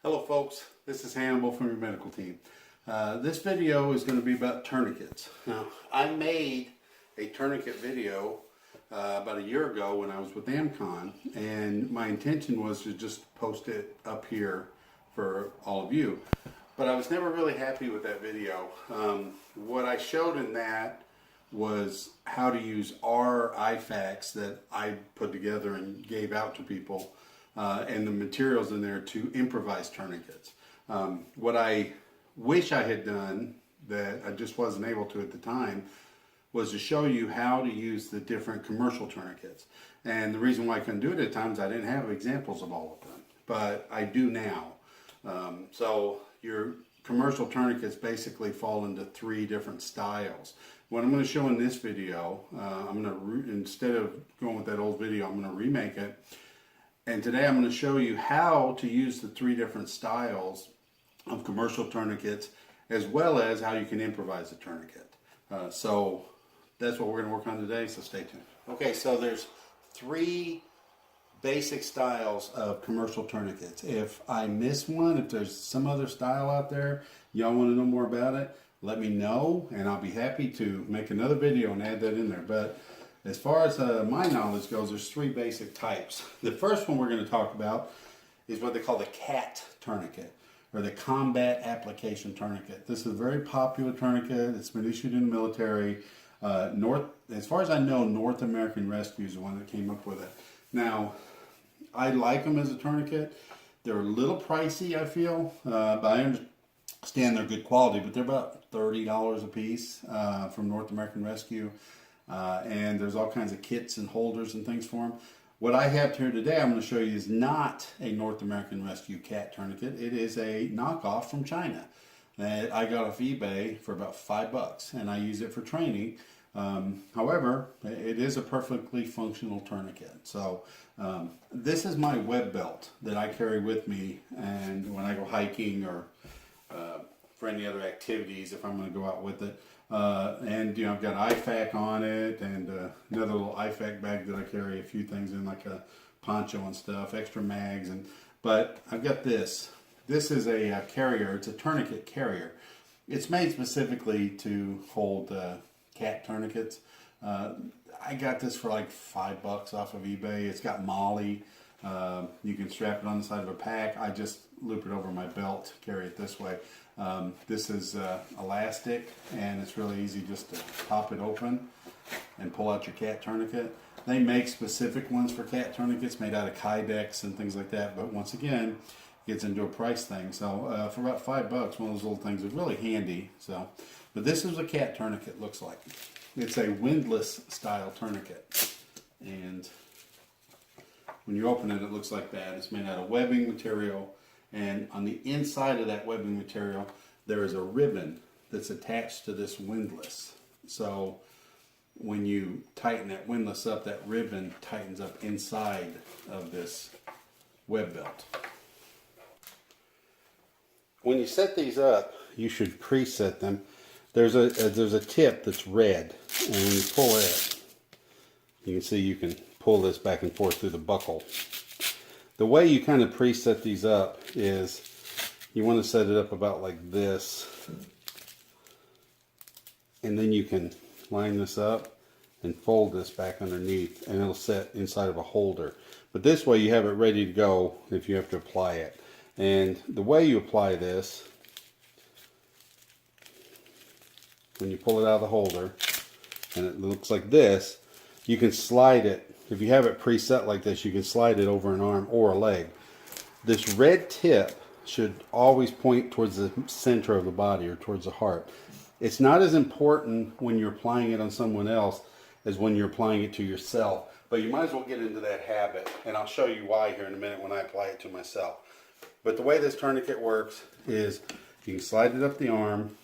Hello folks, this is Hannibal from your medical team. This video is going to be about tourniquets. Now, I made a tourniquet video about a year ago when I was with AmCon, and my intention was to just post it up here for all of you. But I was never really happy with that video. What I showed in that was how to use our IFAKs that I put together and gave out to people, and the materials in there to improvise tourniquets. What I wish I had done that I just wasn't able to at the time was to show you how to use the different commercial tourniquets. And the reason why I couldn't do it at times, I didn't have examples of all of them, but I do now. So your commercial tourniquets basically fall into three different styles. What I'm going to show in this video, instead of going with that old video, I'm going to remake it. And today I'm going to show you how to use the three different styles of commercial tourniquets, as well as how you can improvise a tourniquet. So that's what we're going to work on today, so stay tuned. Okay, so there's three basic styles of commercial tourniquets. If I miss one, if there's some other style out there, y'all want to know more about it, let me know, and I'll be happy to make another video and add that in there. But as far as my knowledge goes, there's three basic types. The first one we're going to talk about is what they call the CAT tourniquet, or the Combat Application Tourniquet. This is a very popular tourniquet. It's been issued in the military. As far as I know, North American Rescue is the one that came up with it. Now, I like them as a tourniquet. They're a little pricey, I feel, but I understand they're good quality, but they're about $30 a piece from North American Rescue. And there's all kinds of kits and holders and things for them. What I have here today, I'm going to show you, is not a North American Rescue CAT tourniquet. It is a knockoff from China that I got off eBay for about $5, and I use it for training. However, it is a perfectly functional tourniquet. So this is my web belt that I carry with me, and when I go hiking or for any other activities, if I'm going to go out with it. And you know, I've got IFAK on it, and another little IFAK bag that I carry a few things in, like a poncho and stuff, extra mags. But I've got this. This is a carrier. It's a tourniquet carrier. It's made specifically to hold CAT tourniquets. I got this for like $5 off of eBay. It's got MOLLE. You can strap it on the side of a pack. I just loop it over my belt, carry it this way. This is elastic, and it's really easy just to pop it open and pull out your CAT tourniquet. They make specific ones for CAT tourniquets made out of Kydex and things like that, but once again, it gets into a price thing. So for about $5, one of those little things is really handy. So, but this is what a CAT tourniquet looks like. It's a windlass style tourniquet, and when you open it, it looks like that. It's made out of webbing material. And on the inside of that webbing material, there is a ribbon that's attached to this windlass. So when you tighten that windlass up, that ribbon tightens up inside of this web belt. When you set these up, you should preset them. There's a tip that's red, and when you pull it, you can see you can pull this back and forth through the buckle. The way you kind of preset these up is you want to set it up about like this, and then you can line this up and fold this back underneath, and it'll set inside of a holder. But this way you have it ready to go if you have to apply it. And the way you apply this, when you pull it out of the holder and it looks like this, you can slide it. If you have it preset like this, you can slide it over an arm or a leg. This red tip should always point towards the center of the body, or towards the heart. It's not as important when you're applying it on someone else as when you're applying it to yourself. But you might as well get into that habit, and I'll show you why here in a minute when I apply it to myself. But the way this tourniquet works is you can slide it up the arm,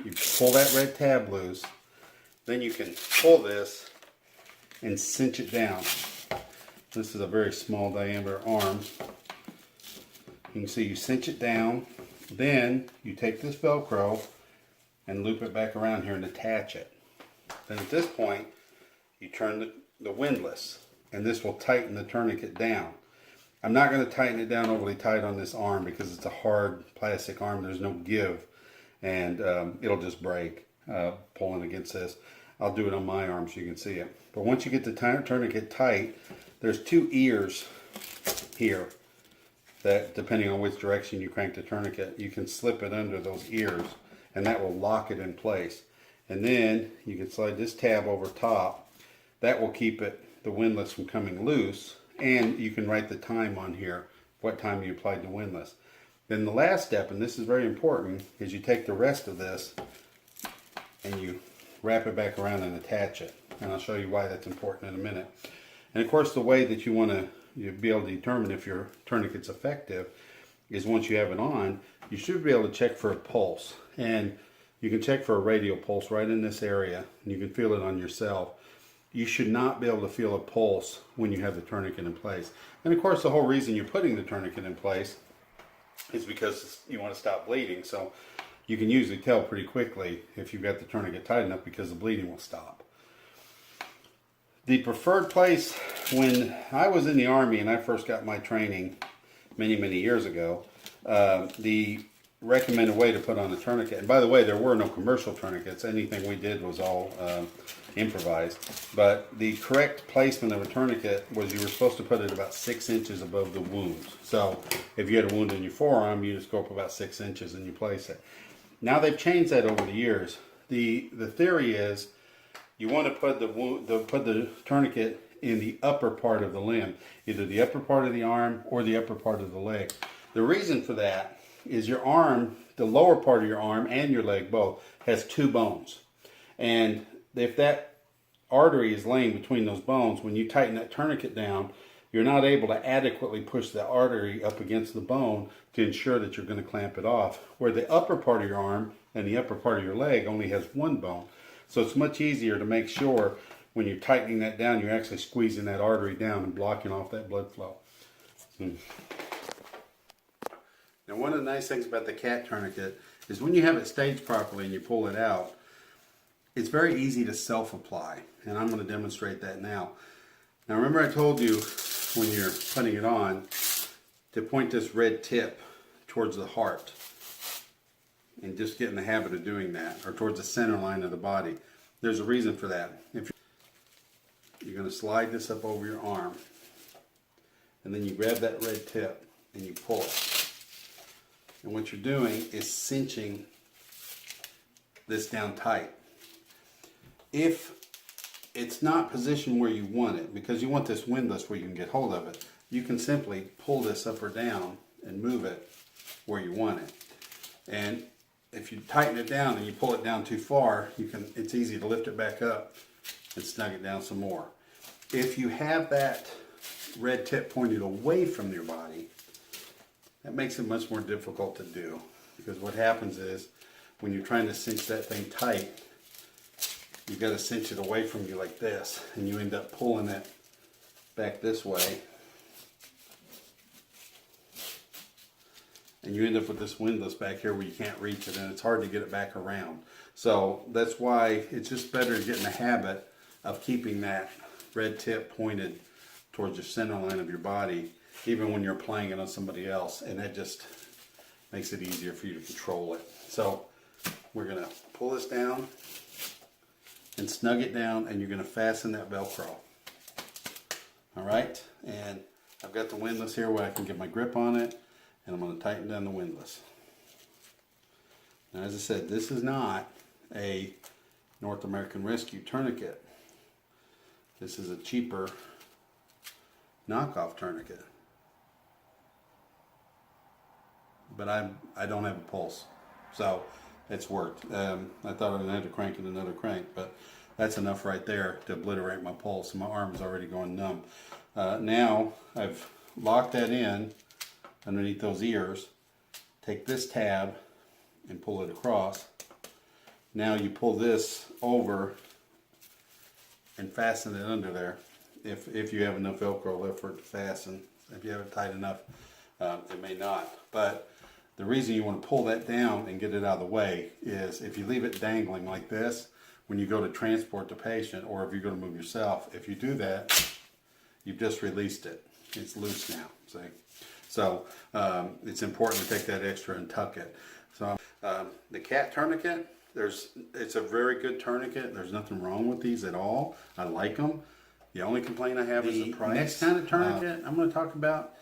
you pull that red tab loose, then you can pull this and cinch it down. This is a very small diameter arm. You can see you cinch it down, then you take this Velcro and loop it back around here and attach it. Then at this point, you turn the windlass, and this will tighten the tourniquet down. I'm not going to tighten it down overly tight on this arm because it's a hard plastic arm. There's no give, and it'll just break pulling against this. I'll do it on my arm so you can see it. But once you get the tourniquet tight, there's two ears here that, depending on which direction you crank the tourniquet, you can slip it under those ears, and that will lock it in place. And then you can slide this tab over top. That will keep the windlass from coming loose, and you can write the time on here, what time you applied the windlass. Then the last step, and this is very important, is you take the rest of this and you wrap it back around and attach it. And I'll show you why that's important in a minute. And of course, the way that you want to be able to determine if your tourniquet's effective is once you have it on, you should be able to check for a pulse. And you can check for a radial pulse right in this area, and you can feel it on yourself. You should not be able to feel a pulse when you have the tourniquet in place. And of course, the whole reason you're putting the tourniquet in place is because you want to stop bleeding. So you can usually tell pretty quickly if you've got the tourniquet tight enough because the bleeding will stop. The preferred place, when I was in the Army and I first got my training many, many years ago, the recommended way to put on a tourniquet, and by the way, there were no commercial tourniquets. Anything we did was all improvised. But the correct placement of a tourniquet was you were supposed to put it about 6 inches above the wound. So if you had a wound in your forearm, you just go up about 6 inches and you place it. Now they've changed that over the years. The theory is you want to put the tourniquet in the upper part of the limb, either the upper part of the arm or the upper part of the leg. The reason for that is your arm, the lower part of your arm and your leg both, has two bones. And if that artery is laying between those bones, when you tighten that tourniquet down, you're not able to adequately push the artery up against the bone to ensure that you're going to clamp it off. Where the upper part of your arm and the upper part of your leg only has one bone. So it's much easier to make sure when you're tightening that down, you're actually squeezing that artery down and blocking off that blood flow. Now, one of the nice things about the cat tourniquet is when you have it staged properly and you pull it out, it's very easy to self-apply. And I'm going to demonstrate that now. Now, remember I told you when you're putting it on to point this red tip towards the heart. And just get in the habit of doing that, or towards the center line of the body. There's a reason for that. If you're going to slide this up over your arm, and then you grab that red tip and you pull it. And what you're doing is cinching this down tight. If it's not positioned where you want it, because you want this windlass where you can get hold of it, you can simply pull this up or down and move it where you want it. And if you tighten it down and you pull it down too far, it's easy to lift it back up and snug it down some more. If you have that red tip pointed away from your body, that makes it much more difficult to do. Because what happens is, when you're trying to cinch that thing tight, you've got to cinch it away from you like this, and you end up pulling it back this way. And you end up with this windlass back here where you can't reach it, and it's hard to get it back around. So that's why it's just better to get in the habit of keeping that red tip pointed towards the center line of your body, even when you're applying it on somebody else, and that just makes it easier for you to control it. So we're going to pull this down and snug it down, and you're going to fasten that Velcro. All right, and I've got the windlass here where I can get my grip on it. And I'm going to tighten down the windlass. Now, as I said, this is not a North American Rescue tourniquet. This is a cheaper knockoff tourniquet. But I don't have a pulse, so it's worked. I thought I was going to have to crank it another crank, but that's enough right there to obliterate my pulse. My arm's already going numb. Now I've locked that in underneath those ears. Take this tab and pull it across. Now you pull this over and fasten it under there. If you have enough Velcro left for it to fasten. If you have it tight enough, it may not. But the reason you want to pull that down and get it out of the way is if you leave it dangling like this, when you go to transport the patient, or if you go to move yourself, if you do that, you've just released it. it's loose now, see? So it's important to take that extra and tuck it. So the cat tourniquet, it's a very good tourniquet. There's nothing wrong with these at all. I like them. The only complaint I have is the price. Next kind of tourniquet I'm going to talk about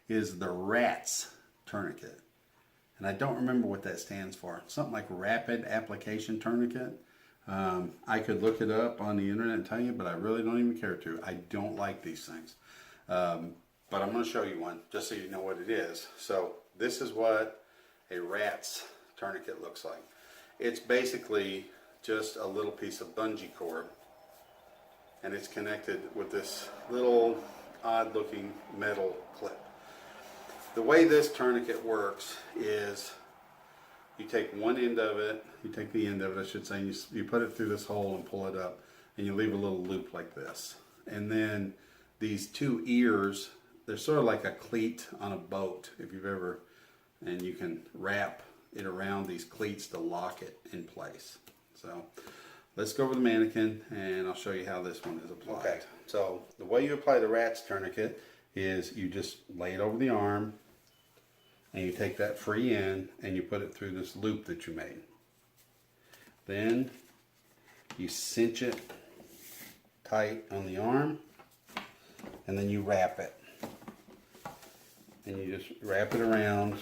is the RATS tourniquet. And I don't remember what that stands for. Something like Rapid Application Tourniquet. I could look it up on the internet and tell you, but I really don't even care to. I don't like these things. But I'm going to show you one just so you know what it is. So this is what a RATS tourniquet looks like. It's basically just a little piece of bungee cord, and it's connected with this little odd looking metal clip. The way this tourniquet works is you take one end of it, you take the end of it I should say, and you put it through this hole and pull it up, and you leave a little loop like this. And then these two ears, they're sort of like a cleat on a boat, if you've ever, and you can wrap it around these cleats to lock it in place. So let's go over the mannequin and I'll show you how this one is applied. Okay, so the way you apply the RATS tourniquet is you just lay it over the arm and you take that free end and you put it through this loop that you made. Then you cinch it tight on the arm and then you wrap it. And you just wrap it around,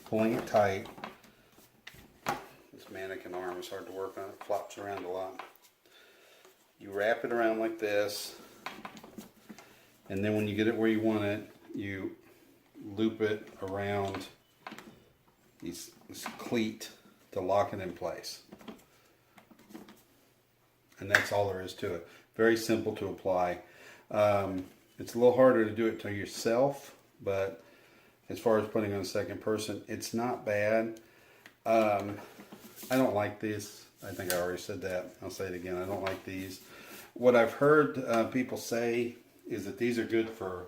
pulling it tight. This mannequin arm is hard to work on, it flops around a lot. You wrap it around like this, and then when you get it where you want it, you loop it around this cleat to lock it in place. And that's all there is to it. Very simple to apply. It's a little harder to do it to yourself, but as far as putting on a second person, it's not bad. I don't like these. I think I already said that. I'll say it again. I don't like these. What I've heard people say is that these are good for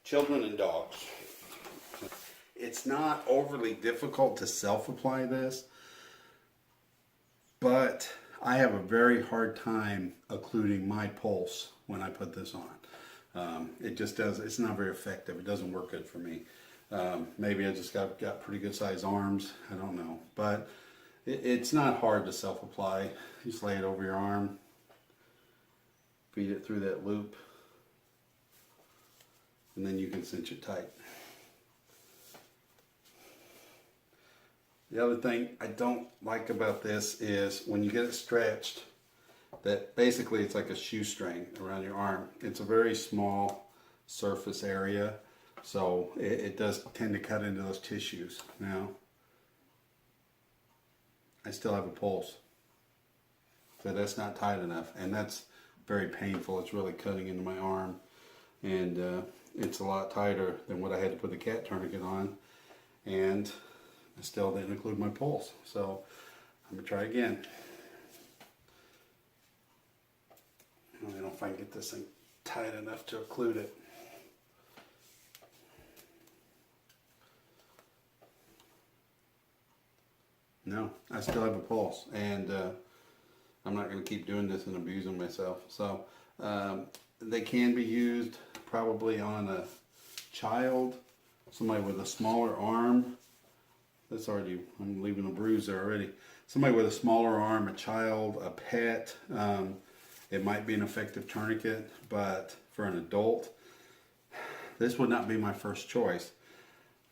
children and dogs. It's not overly difficult to self-apply this, but I have a very hard time occluding my pulse when I put this on. It just does. It's not very effective. It doesn't work good for me. Maybe I just got pretty good sized arms. I don't know, but it's not hard to self-apply. You just lay it over your arm, feed it through that loop, and then you can cinch it tight. The other thing I don't like about this is when you get it stretched, that basically it's like a shoestring around your arm. It's a very small surface area, so it does tend to cut into those tissues. Now, I still have a pulse, so that's not tight enough, and that's very painful. It's really cutting into my arm, and it's a lot tighter than what I had to put the cat tourniquet on, and I still didn't include my pulse. So I'm gonna try again. I don't know if I can get this thing tight enough to occlude it. No, I still have a pulse, and I'm not going to keep doing this and abusing myself. So they can be used probably on a child, somebody with a smaller arm. That's already, I'm leaving a bruise there already. Somebody with a smaller arm, a child, a pet. It might be an effective tourniquet, but for an adult, this would not be my first choice.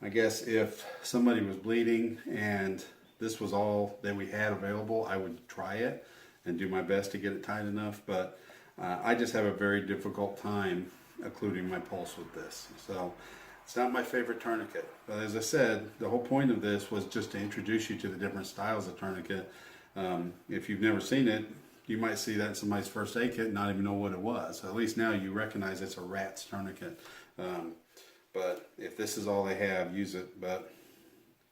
I guess if somebody was bleeding and this was all that we had available, I would try it and do my best to get it tight enough, but I just have a very difficult time occluding my pulse with this. So it's not my favorite tourniquet. But as I said, the whole point of this was just to introduce you to the different styles of tourniquet. If you've never seen it, you might see that in somebody's first aid kit and not even know what it was. At least now you recognize it's a RATS tourniquet. But if this is all they have, use it, but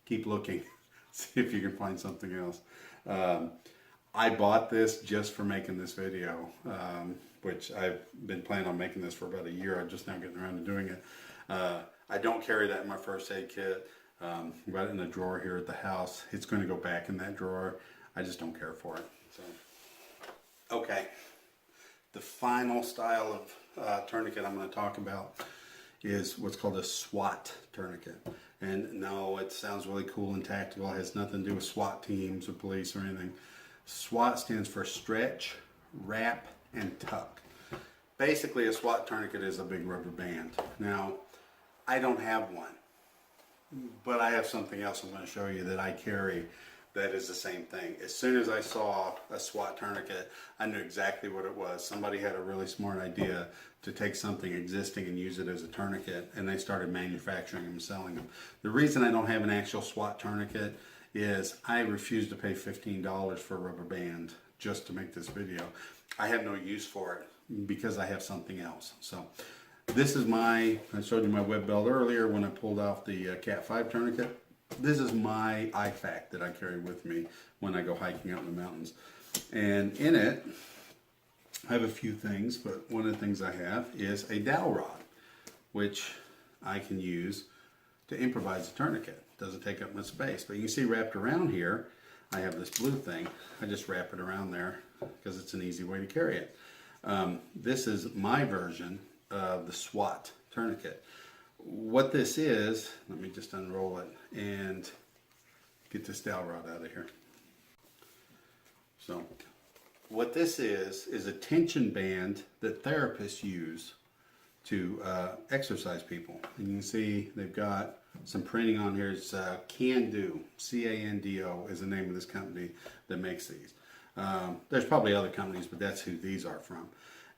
keep looking. See if you can find something else. I bought this just for making this video, which I've been planning on making this for about a year. I'm just now getting around to doing it. I don't carry that in my first aid kit. I've got it in a drawer here at the house. It's going to go back in that drawer. I just don't care for it. So, okay, the final style of tourniquet I'm going to talk about is what's called a SWAT tourniquet. And no, it sounds really cool and tactical. It has nothing to do with SWAT teams or police or anything. SWAT stands for stretch, wrap, and tuck. Basically, a SWAT tourniquet is a big rubber band. Now, I don't have one, but I have something else I'm going to show you that I carry that is the same thing. As soon as I saw a SWAT tourniquet, I knew exactly what it was. Somebody had a really smart idea to take something existing and use it as a tourniquet, and they started manufacturing them and selling them. The reason I don't have an actual SWAT tourniquet is I refuse to pay $15 for a rubber band just to make this video. I have no use for it because I have something else. So this is I showed you my web belt earlier when I pulled off the Cat 5 tourniquet. This is my IFAC that I carry with me when I go hiking out in the mountains. And in it, I have a few things, but one of the things I have is a dowel rod, which I can use to improvise a tourniquet. It doesn't take up much space, but you can see wrapped around here, I have this blue thing. I just wrap it around there because it's an easy way to carry it. This is my version of the SWAT tourniquet. What this is, let me just unroll it and get this dowel rod out of here. So what this is a tension band that therapists use to exercise people. And you can see they've got some printing on here. It's Can-Do, C-A-N-D-O is the name of this company that makes these. There's probably other companies, but that's who these are from.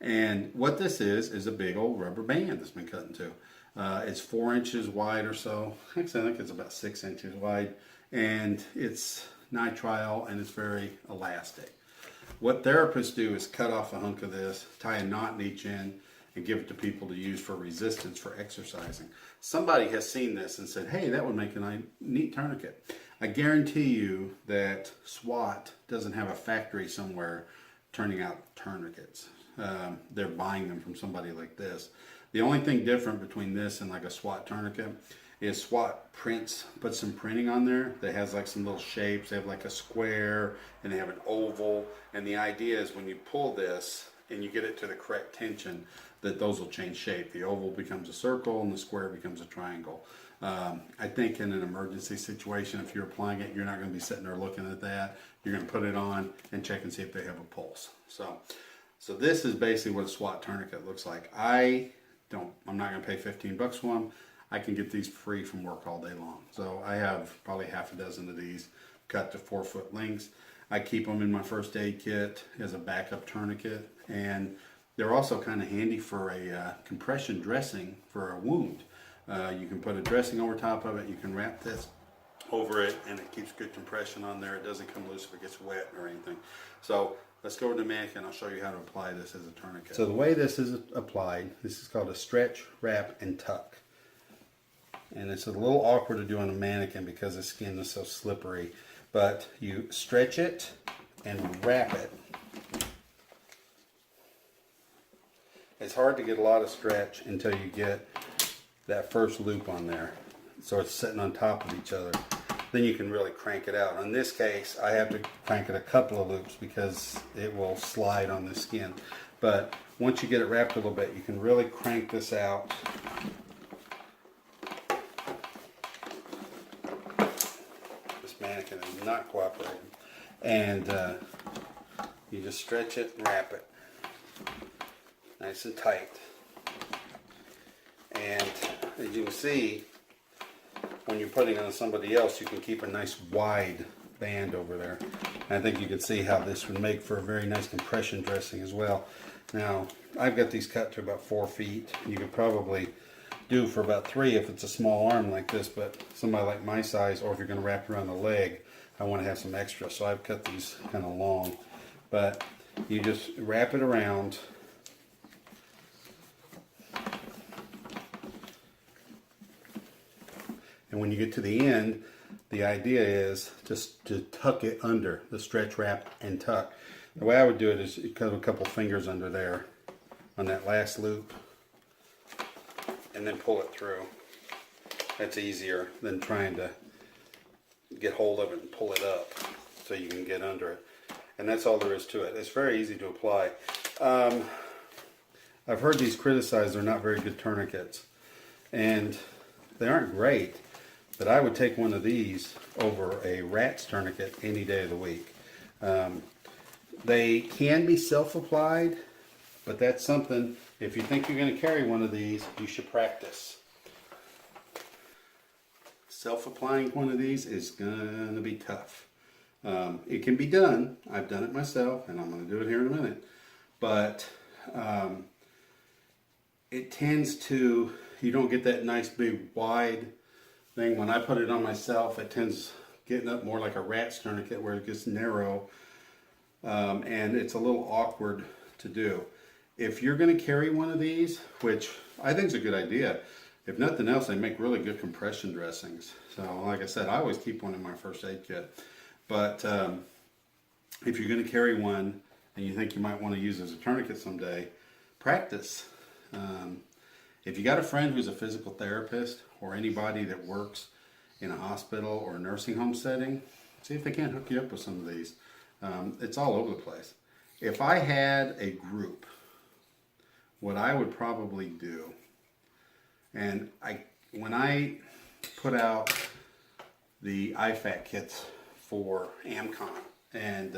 And what this is a big old rubber band that's been cut in two. It's 4 inches wide or so. Actually, I think it's about 6 inches wide. And it's nitrile and it's very elastic. What therapists do is cut off a hunk of this, tie a knot in each end, and give it to people to use for resistance for exercising. Somebody has seen this and said, hey, that would make a neat tourniquet. I guarantee you that SWAT doesn't have a factory somewhere turning out tourniquets. They're buying them from somebody like this. The only thing different between this and like a SWAT tourniquet is SWAT puts some printing on there that has like some little shapes. They have like a square and they have an oval. And the idea is when you pull this and you get it to the correct tension, that those will change shape. The oval becomes a circle and the square becomes a triangle. I think in an emergency situation, if you're applying it, you're not going to be sitting there looking at that. You're going to put it on and check and see if they have a pulse. So this is basically what a SWAT tourniquet looks like. I'm not going to pay 15 bucks for them. I can get these free from work all day long. So I have probably half a dozen of these cut to 4-foot lengths. I keep them in my first aid kit as a backup tourniquet, and they're also kind of handy for a compression dressing for a wound. You can put a dressing over top of it. You can wrap this over it, and it keeps good compression on there. It doesn't come loose if it gets wet or anything. So let's go to the mannequin. I'll show you how to apply this as a tourniquet. So the way this is applied, this is called a stretch, wrap, and tuck. And it's a little awkward to do on a mannequin because the skin is so slippery. But you stretch it and wrap it. It's hard to get a lot of stretch until you get that first loop on there. So it's sitting on top of each other. Then you can really crank it out. In this case, I have to crank it a couple of loops because it will slide on the skin. But once you get it wrapped a little bit, you can really crank this out. This mannequin is not cooperating. And you just stretch it and wrap it. Nice and tight. And as you can see, when you're putting it on somebody else, you can keep a nice wide band over there. And I think you can see how this would make for a very nice compression dressing as well. Now, I've got these cut to about 4 feet. You could probably do for about 3 if it's a small arm like this, but somebody like my size, or if you're going to wrap it around the leg, I want to have some extra. So I've cut these kind of long. But you just wrap it around. And when you get to the end, the idea is just to tuck it under, the stretch, wrap, and tuck. The way I would do it is you cut a couple fingers under there on that last loop and then pull it through. That's easier than trying to get hold of it and pull it up so you can get under it. And that's all there is to it. It's very easy to apply. I've heard these criticized, they're not very good tourniquets. and they aren't great, but I would take one of these over a rat's tourniquet any day of the week. They can be self-applied, but that's something, if you think you're going to carry one of these, you should practice. Self-applying one of these is going to be tough. It can be done. I've done it myself, and I'm going to do it here in a minute. But it tends to, you don't get that nice big wide thing. When I put it on myself, it tends getting up more like a rat's tourniquet where it gets narrow, and it's a little awkward to do. If you're going to carry one of these, which I think is a good idea, if nothing else, they make really good compression dressings. So like I said, I always keep one in my first aid kit. But if you're going to carry one and you think you might want to use it as a tourniquet someday, practice. If you got a friend who's a physical therapist or anybody that works in a hospital or a nursing home setting, see if they can't hook you up with some of these. It's all over the place. If I had a group, what I would probably do, and when I put out the IFAC kits for AMCON, and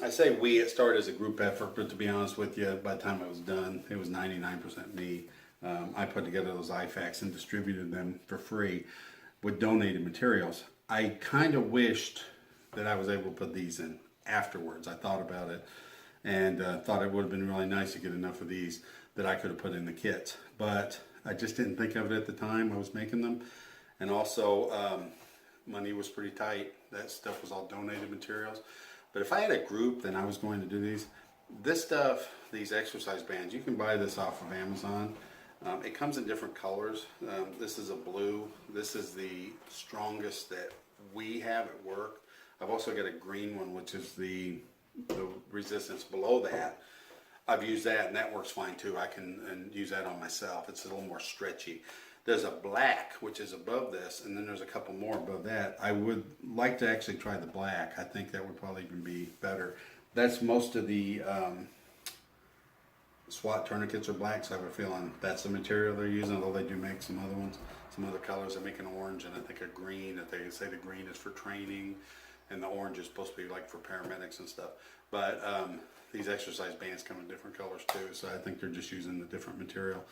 I say we, it started as a group effort, but to be honest with you, by the time it was done, it was 99% me. I put together those IFACs and distributed them for free with donated materials. I kind of wished that I was able to put these in afterwards. I thought about it and thought it would have been really nice to get enough of these that I could have put in the kits. But I just didn't think of it at the time I was making them. And also, money was pretty tight. That stuff was all donated materials. But if I had a group, then I was going to do these. This stuff, these exercise bands, you can buy this off of Amazon. It comes in different colors. This is a blue. This is the strongest that we have at work. I've also got a green one, which is the resistance below that. I've used that, and that works fine too. I can use that on myself. It's a little more stretchy. There's a black, which is above this, and then there's a couple more above that. I would like to actually try the black. I think that would probably even be better. That's most of the SWAT tourniquets are black, so I have a feeling that's the material they're using, although they do make some other ones, some other colors. They make an orange and I think a green. That they say the green is for training, and the orange is supposed to be like for paramedics and stuff. But these exercise bands come in different colors too, so I think they're just using the different material.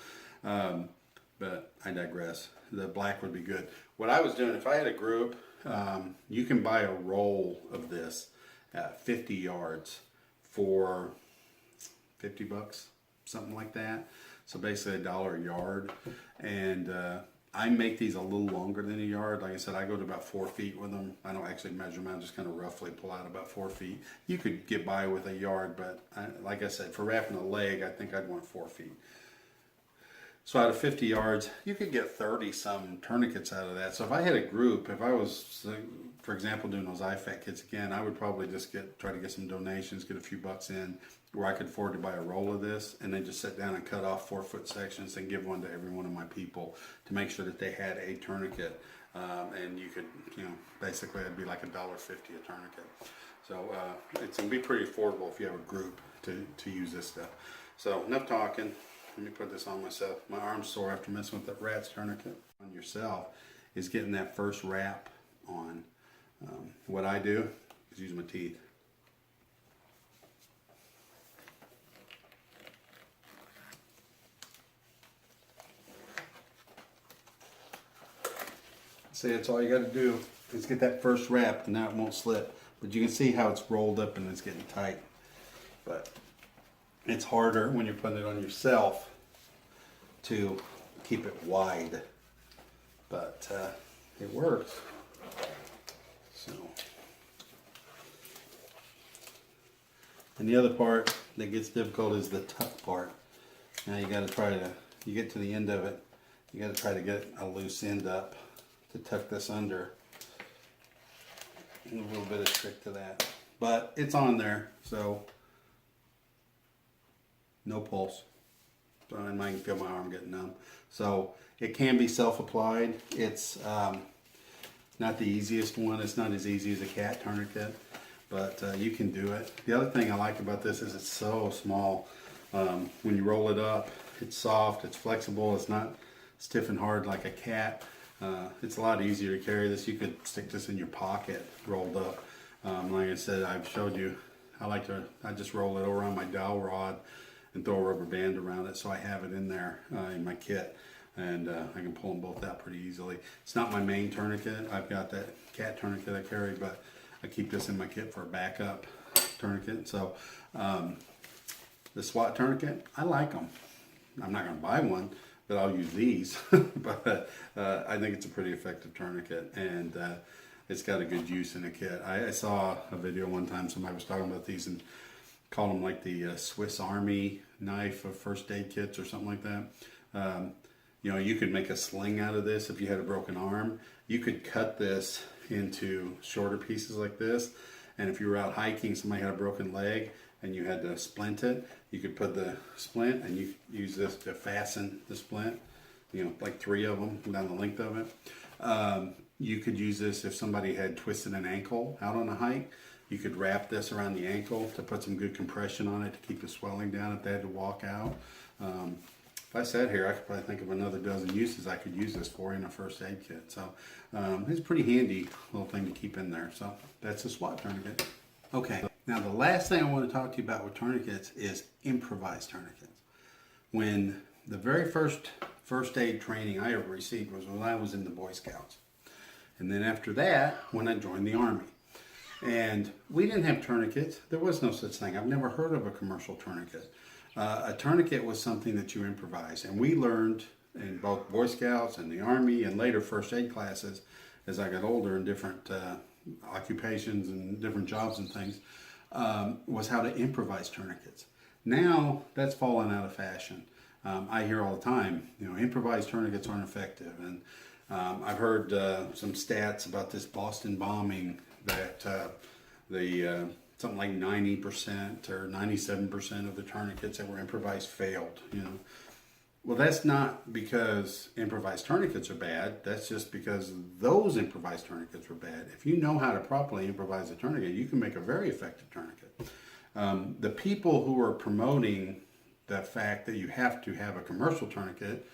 But I digress. The black would be good. What I was doing, if I had a group, you can buy a roll of this, 50 yards for 50 bucks, something like that. So basically $1 a yard. And I make these a little longer than a yard. Like I said, I go to about 4 feet with them. I don't actually measure them. I just kind of roughly pull out about 4 feet. You could get by with a yard, but like I said, for wrapping a leg, I think I'd want 4 feet. So out of 50 yards, you could get 30 some tourniquets out of that. So if I had a group, if I was, for example, doing those IFAC kits again, I would probably just try to get some donations, get a few bucks in, where I could afford to buy a roll of this, and then just sit down and cut off 4-foot sections and give one to every one of my people to make sure that they had a tourniquet. And you could, basically it'd be like $1.50 a tourniquet. So it's gonna be pretty affordable if you have a group to use this stuff. So enough talking. Let me put this on myself. My arm's sore after messing with that rat's tourniquet. On yourself is getting that first wrap on. What I do is use my teeth. See, that's all you got to do is get that first wrap, and now it won't slip. But you can see how it's rolled up and it's getting tight. But it's harder when you're putting it on yourself to keep it wide, but it works. So, and the other part that gets difficult is the tuck part. Now you got to try to, you get to the end of it, you got to try to get a loose end up to tuck this under. And a little bit of trick to that, but it's on there, so no pulse. So I can feel my arm getting numb. So it can be self-applied. It's not the easiest one. It's not as easy as a cat tourniquet, but you can do it. The other thing I like about this is it's so small. When you roll it up, it's soft, it's flexible, it's not stiff and hard like a cat. It's a lot easier to carry this. You could stick this in your pocket rolled up. Like I said, I've showed you, I just roll it around my dowel rod and throw a rubber band around it, so I have it in there in my kit, and I can pull them both out pretty easily. It's not my main tourniquet. I've got that cat tourniquet I carry, but I keep this in my kit for a backup tourniquet. So the SWAT tourniquet, I like them. I'm not going to buy one, but I'll use these. But I think it's a pretty effective tourniquet, and it's got a good use in a kit. I saw a video one time, somebody was talking about these and called them like the Swiss Army knife of first aid kits or something like that. You know, you could make a sling out of this if you had a broken arm. You could cut this into shorter pieces like this, and if you were out hiking, somebody had a broken leg and you had to splint it, you could put the splint and you use this to fasten the splint, you know, like 3 of them down the length of it. You could use this if somebody had twisted an ankle out on a hike. You could wrap this around the ankle to put some good compression on it to keep the swelling down if they had to walk out. If I sat here, I could probably think of another dozen uses I could use this for in a first aid kit. So it's a pretty handy little thing to keep in there. So that's a SWAT tourniquet. Okay, now the last thing I want to talk to you about with tourniquets is improvised tourniquets. When the very first aid training I ever received was when I was in the Boy Scouts. And then after that, when I joined the Army. And we didn't have tourniquets. There was no such thing. I've never heard of a commercial tourniquet. A tourniquet was something that you improvise. And we learned in both Boy Scouts and the Army and later first aid classes as I got older in different occupations and different jobs and things, was how to improvise tourniquets. Now that's fallen out of fashion. I hear all the time, you know, improvised tourniquets aren't effective. And I've heard some stats about this Boston bombing that something like 90% or 97% of the tourniquets that were improvised failed, you know. Well, that's not because improvised tourniquets are bad. That's just because those improvised tourniquets were bad. If you know how to properly improvise a tourniquet, you can make a very effective tourniquet. The people who are promoting the fact that you have to have a commercial tourniquet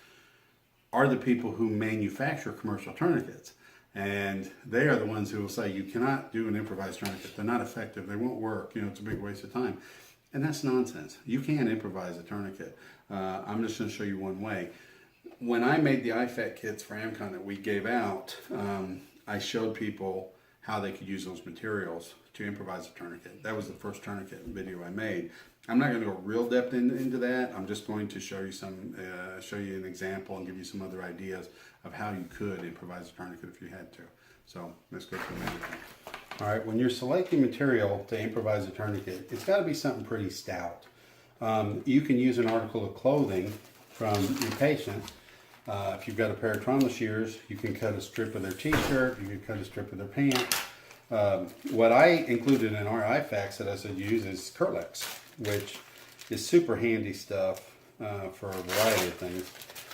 are the people who manufacture commercial tourniquets. And they are the ones who will say, you cannot do an improvised tourniquet. They're not effective. They won't work. You know, it's a big waste of time. And that's nonsense. You can improvise a tourniquet. I'm just going to show you one way. When I made the IFAC kits for AMCON that we gave out, I showed people how they could use those materials to improvise a tourniquet. That was the first tourniquet video I made. I'm not going to go real depth into that. I'm just going to show you show you an example and give you some other ideas of how you could improvise a tourniquet if you had to. So let's go to the main thing. All right, when you're selecting material to improvise a tourniquet, it's got to be something pretty stout. You can use an article of clothing from your patient. If you've got a pair of trauma shears, you can cut a strip of their t-shirt, you can cut a strip of their pants. What I included in our IFACs that I said use is Curlex, which is super handy stuff for a variety of things.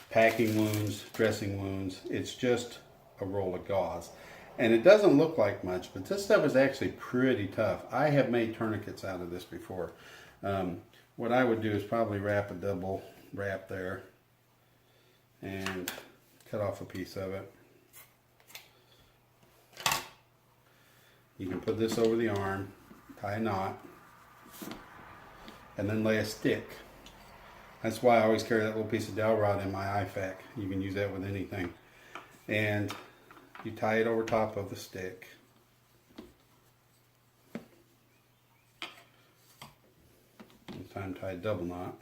Packing wounds, dressing wounds, it's just a roll of gauze. And it doesn't look like much, but this stuff is actually pretty tough. I have made tourniquets out of this before. What I would do is probably wrap a double wrap there and cut off a piece of it. You can put this over the arm, tie a knot, and then lay a stick. That's why I always carry that little piece of dowel rod in my IFAC. You can use that with anything. And you tie it over top of the stick. This time tie a double knot.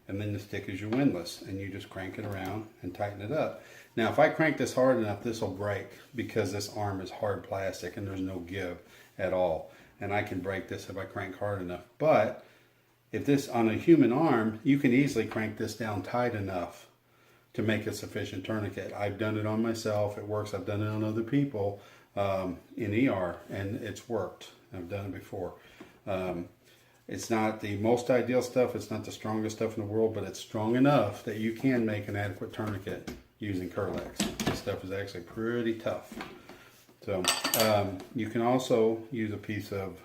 And then the stick is your windlass, and you just crank it around and tighten it up. Now if I crank this hard enough, this will break because this arm is hard plastic and there's no give at all. And I can break this if I crank hard enough. But if this on a human arm, you can easily crank this down tight enough to make a sufficient tourniquet. I've done it on myself. It works. I've done it on other people in ER, and it's worked. I've done it before. It's not the most ideal stuff. It's not the strongest stuff in the world, but it's strong enough that you can make an adequate tourniquet using Curlex. This stuff is actually pretty tough. So you can also use a piece of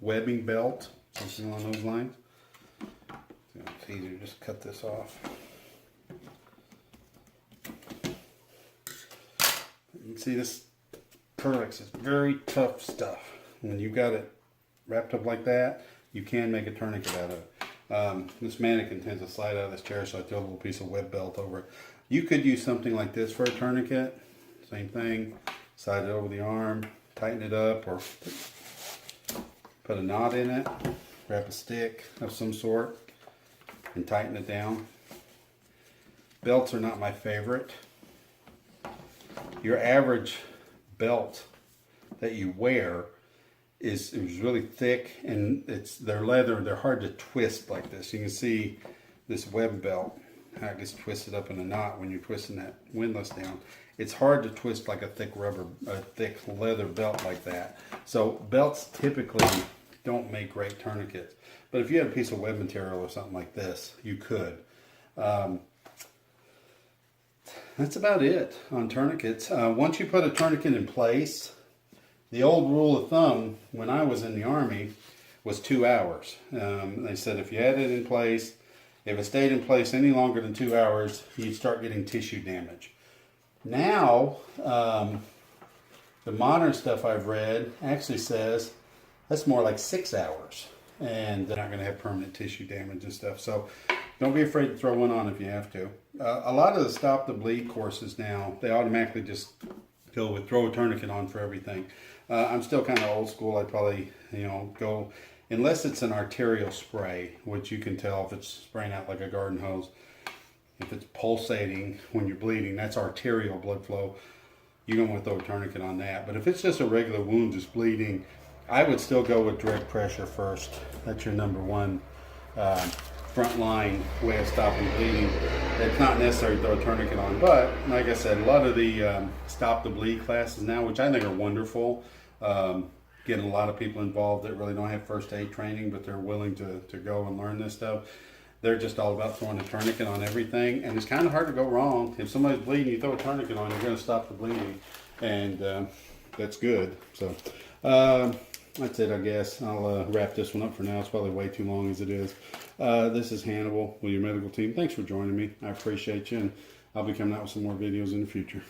webbing belt, something along those lines. So it's easier to just cut this off. See, this Tourniquets is very tough stuff. When you got it wrapped up like that, you can make a tourniquet out of it. This mannequin tends to slide out of this chair, so I throw a little piece of web belt over it. You could use something like this for a tourniquet. Same thing. Slide it over the arm, tighten it up, or put a knot in it. Wrap a stick of some sort and tighten it down. Belts are not my favorite. Your average belt that you wear is really thick, and they're leather. They're hard to twist like this. You can see this web belt, how it gets twisted up in a knot when you're twisting that windlass down. It's hard to twist like a thick leather belt like that. So belts typically don't make great tourniquets. But if you had a piece of web material or something like this, you could. That's about it on tourniquets. Once you put a tourniquet in place, the old rule of thumb when I was in the Army was 2 hours. They said if you had it in place, if it stayed in place any longer than 2 hours, you'd start getting tissue damage. Now, the modern stuff I've read actually says that's more like 6 hours. And they're not going to have permanent tissue damage and stuff. So don't be afraid to throw one on if you have to. A lot of the Stop the Bleed courses now, they automatically just go with throw a tourniquet on for everything. I'm still kind of old school. I'd probably, go, unless it's an arterial spray, which you can tell if it's spraying out like a garden hose. If it's pulsating when you're bleeding, that's arterial blood flow. You don't want to throw a tourniquet on that. But if it's just a regular wound just bleeding, I would still go with direct pressure first. That's your number one frontline way of stopping bleeding. It's not necessary to throw a tourniquet on, but like I said, a lot of the Stop the Bleed classes now, which I think are wonderful, getting a lot of people involved that really don't have first aid training, but they're willing to go and learn this stuff. They're just all about throwing a tourniquet on everything, and it's kind of hard to go wrong. If somebody's bleeding, you throw a tourniquet on, you're going to stop the bleeding, and that's good. So that's it, I guess. I'll wrap this one up for now. It's probably way too long as it is. This is Hannibal with your medical team. Thanks for joining me. I appreciate you, and I'll be coming out with some more videos in the future.